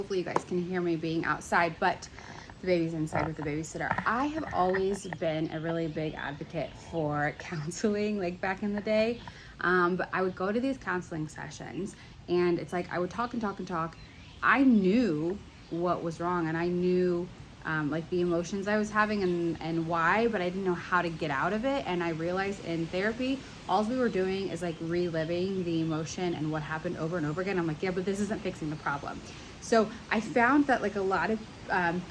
Hopefully you guys can hear me being outside, but the baby's inside with the babysitter. I have always been a really big advocate for counseling, like back in the day. But I would go to these counseling sessions and it's like I would talk and talk and talk. I knew what was wrong and I knew like the emotions I was having and why, but I didn't know how to get out of it. And I realized in therapy, all we were doing is like reliving the emotion and what happened over and over again. I'm like, yeah, but this isn't fixing the problem. So I found that like a lot of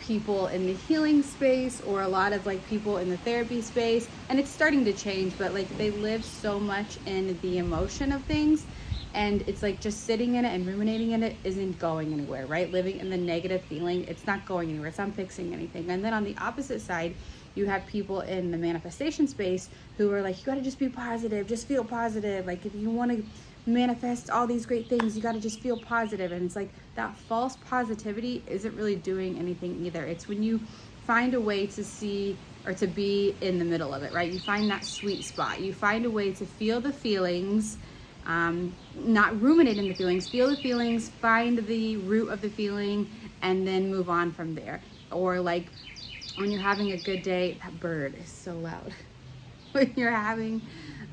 people in the healing space or a lot of like people in the therapy space, and it's starting to change, but like they live so much in the emotion of things. And it's like just sitting in it and ruminating in it isn't going anywhere, right? Living in the negative feeling, it's not going anywhere. It's not fixing anything. And then on the opposite side, you have people in the manifestation space who are like, you got to just be positive, just feel positive. Like if you want to manifest all these great things, you got to just feel positive. And it's like that false positivity isn't really doing anything either. It's when you find a way to see or to be in the middle of it, right? You find that sweet spot. You find a way to feel the feelings, not ruminate in the feelings, feel the feelings, find the root of the feeling, and then move on from there. Or like when you're having a good day, that bird is so loud. When you're having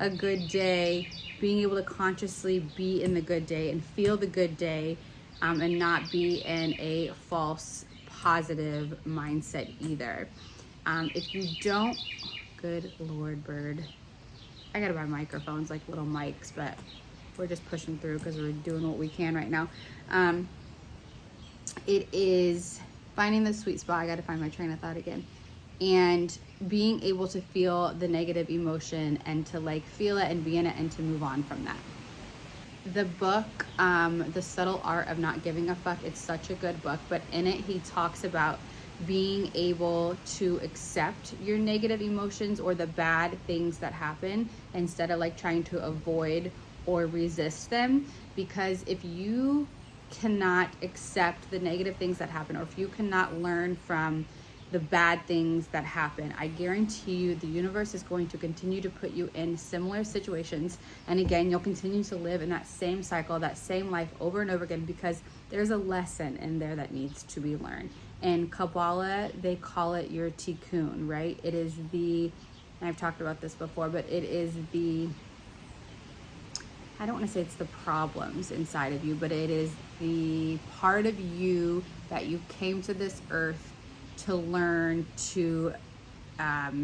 a good day, being able to consciously be in the good day and feel the good day, and not be in a false positive mindset either. If you don't, good Lord, bird. I gotta buy microphones, like little mics, but we're just pushing through because we're doing what we can right now. It is finding the sweet spot. I gotta find my train of thought again. And being able to feel the negative emotion and to like feel it and be in it and to move on from that. The book, The Subtle Art of Not Giving a Fuck, it's such a good book, but in it he talks about being able to accept your negative emotions or the bad things that happen instead of like trying to avoid or resist them. Because if you cannot accept the negative things that happen, or if you cannot learn from the bad things that happen, I guarantee you the universe is going to continue to put you in similar situations. And again, you'll continue to live in that same cycle, that same life over and over again, because there's a lesson in there that needs to be learned. In Kabbalah, they call it your tikkun, right? It is the, and I've talked about this before, but it is the, I don't want to say it's the problems inside of you, but it is the part of you that you came to this earth to learn to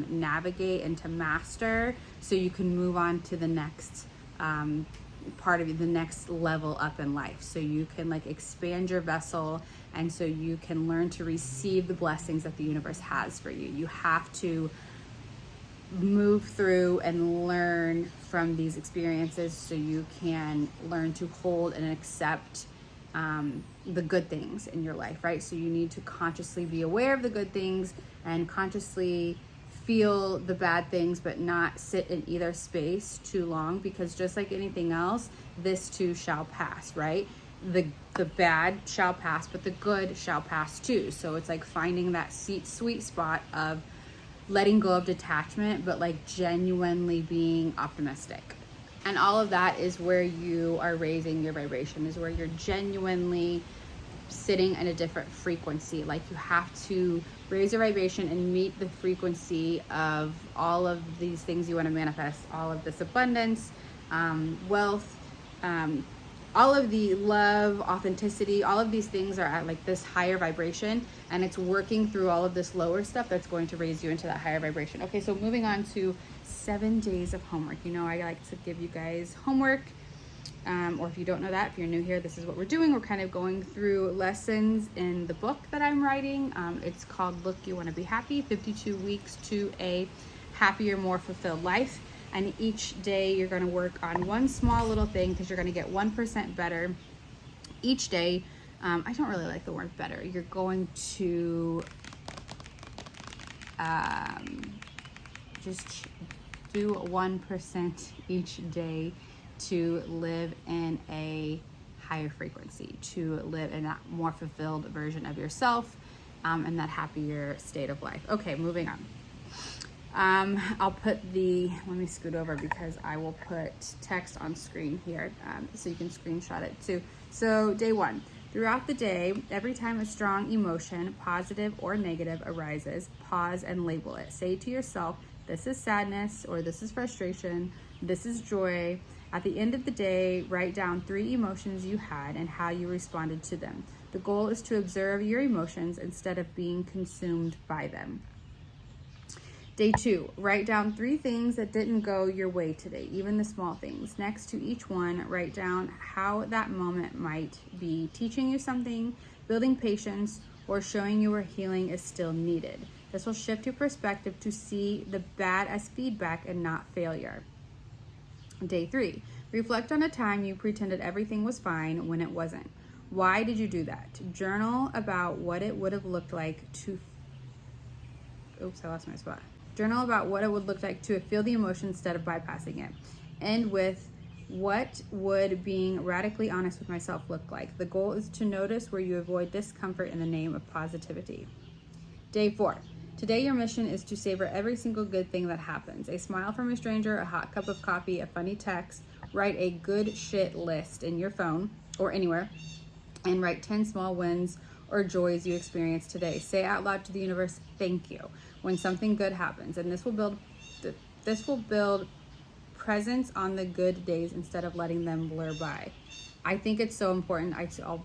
navigate and to master, so you can move on to the next part of you, the next level up in life, so you can like expand your vessel, and so you can learn to receive the blessings that the universe has for you. You have to move through and learn from these experiences so you can learn to hold and accept the good things in your life, right? So you need to consciously be aware of the good things and consciously feel the bad things, but not sit in either space too long, because just like anything else, this too shall pass, right? The bad shall pass, but the good shall pass too. So it's like finding that sweet spot of letting go of detachment, but like genuinely being optimistic. And all of that is where you are raising your vibration, is where you're genuinely sitting in a different frequency. Like you have to raise your vibration and meet the frequency of all of these things you want to manifest, all of this abundance, wealth, all of the love, authenticity, all of these things are at like this higher vibration, and it's working through all of this lower stuff that's going to raise you into that higher vibration. Okay, so moving on to 7 days of homework. You know, I like to give you guys homework, or if you don't know that, if you're new here, this is what we're doing. We're kind of going through lessons in the book that I'm writing. It's called Look, You Want to Be Happy, 52 Weeks to a Happier, More Fulfilled Life. And each day you're going to work on one small little thing, because you're going to get 1% better each day. I don't really like the word better. You're going to just do 1% each day to live in a higher frequency, to live in that more fulfilled version of yourself, and that happier state of life. Okay, moving on. I'll put let me scoot over because I will put text on screen here, so you can screenshot it too. So day 1, Throughout the day, every time a strong emotion, positive or negative, arises, pause and label it. Say to yourself, this is sadness, or this is frustration, this is joy. At the end of the day, write down 3 emotions you had and how you responded to them. The goal is to observe your emotions instead of being consumed by them. Day 2, write down 3 things that didn't go your way today, even the small things. Next to each one, write down how that moment might be teaching you something, building patience, or showing you where healing is still needed. This will shift your perspective to see the bad as feedback and not failure. Day 3, reflect on a time you pretended everything was fine when it wasn't. Why did you do that? Journal about what it would have looked like to... Oops, I lost my spot. Journal about what it would look like to feel the emotion instead of bypassing it. End with, what would being radically honest with myself look like? The goal is to notice where you avoid discomfort in the name of positivity. Day 4. Today your mission is to savor every single good thing that happens. A smile from a stranger, a hot cup of coffee, a funny text. Write a good shit list in your phone or anywhere, and write 10 small wins or joys you experienced today. Say out loud to the universe, thank you, when something good happens, and this will build presence on the good days instead of letting them blur by. I think it's so important. I'll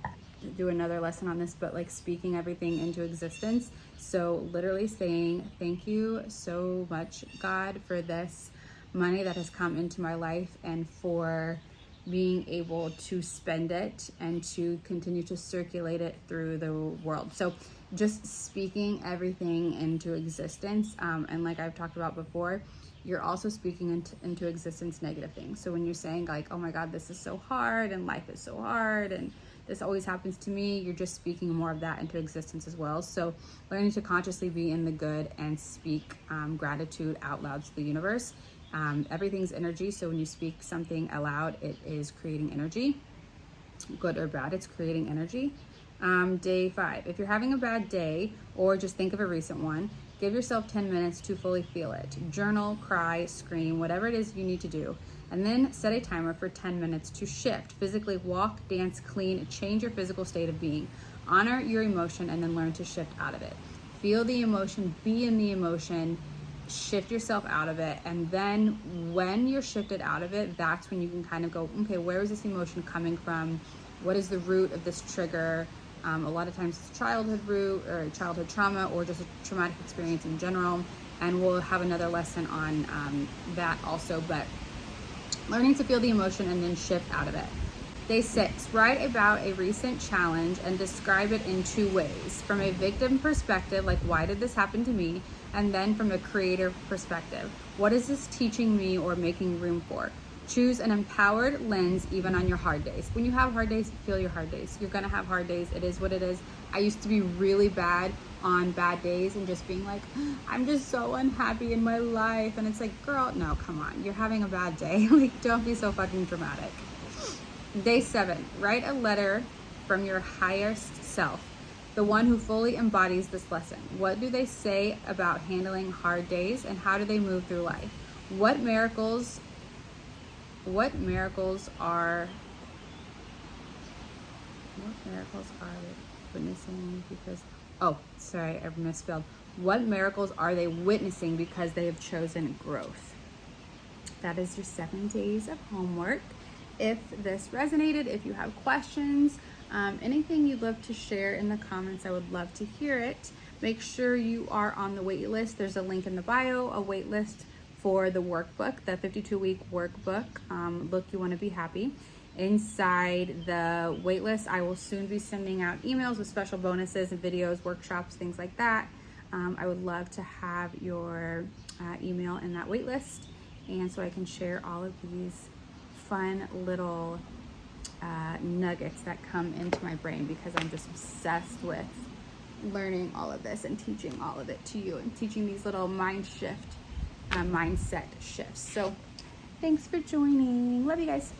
do another lesson on this, but like speaking everything into existence. So literally saying, thank you so much, God, for this money that has come into my life, and for being able to spend it and to continue to circulate it through the world. So just speaking everything into existence. And like I've talked about before, you're also speaking into existence negative things. So when you're saying like, oh my God, this is so hard and life is so hard and this always happens to me, you're just speaking more of that into existence as well. So learning to consciously be in the good and speak gratitude out loud to the universe. Everything's energy, so when you speak something aloud, it is creating energy. Good or bad, it's creating energy. Day 5, if you're having a bad day, or just think of a recent one, give yourself 10 minutes to fully feel it. Journal, cry, scream, whatever it is you need to do. And then set a timer for 10 minutes to shift. Physically walk, dance, clean, change your physical state of being. Honor your emotion and then learn to shift out of it. Feel the emotion, be in the emotion, shift yourself out of it, and then when you're shifted out of it, that's when you can kind of go, okay, where is this emotion coming from? What is the root of this trigger? A lot of times it's childhood root or childhood trauma or just a traumatic experience in general, and we'll have another lesson on that also, but learning to feel the emotion and then shift out of it. Day 6, write about a recent challenge and describe it in 2 ways. From a victim perspective, like why did this happen to me? And then from a creator perspective, what is this teaching me or making room for? Choose an empowered lens even on your hard days. When you have hard days, feel your hard days. You're gonna have hard days. It is what it is. I used to be really bad on bad days and just being like, I'm just so unhappy in my life. And it's like, girl, no, come on. You're having a bad day. Like, don't be so fucking dramatic. Day 7, write a letter from your highest self, the one who fully embodies this lesson. What do they say about handling hard days, and how do they move through life? What miracles are they witnessing because, oh, sorry, I misspelled. What miracles are they witnessing because they have chosen growth? That is your 7 days of homework. If this resonated, if you have questions, anything you'd love to share in the comments, I would love to hear it. Make sure you are on the wait list. There's a link in the bio, a wait list for the workbook, the 52-week workbook. Look, you want to be happy. Inside the wait list, I will soon be sending out emails with special bonuses and videos, workshops, things like that. I would love to have your email in that wait list, and so I can share all of these fun little nuggets that come into my brain, because I'm just obsessed with learning all of this and teaching all of it to you and teaching these little mindset shifts. So thanks for joining. Love you guys.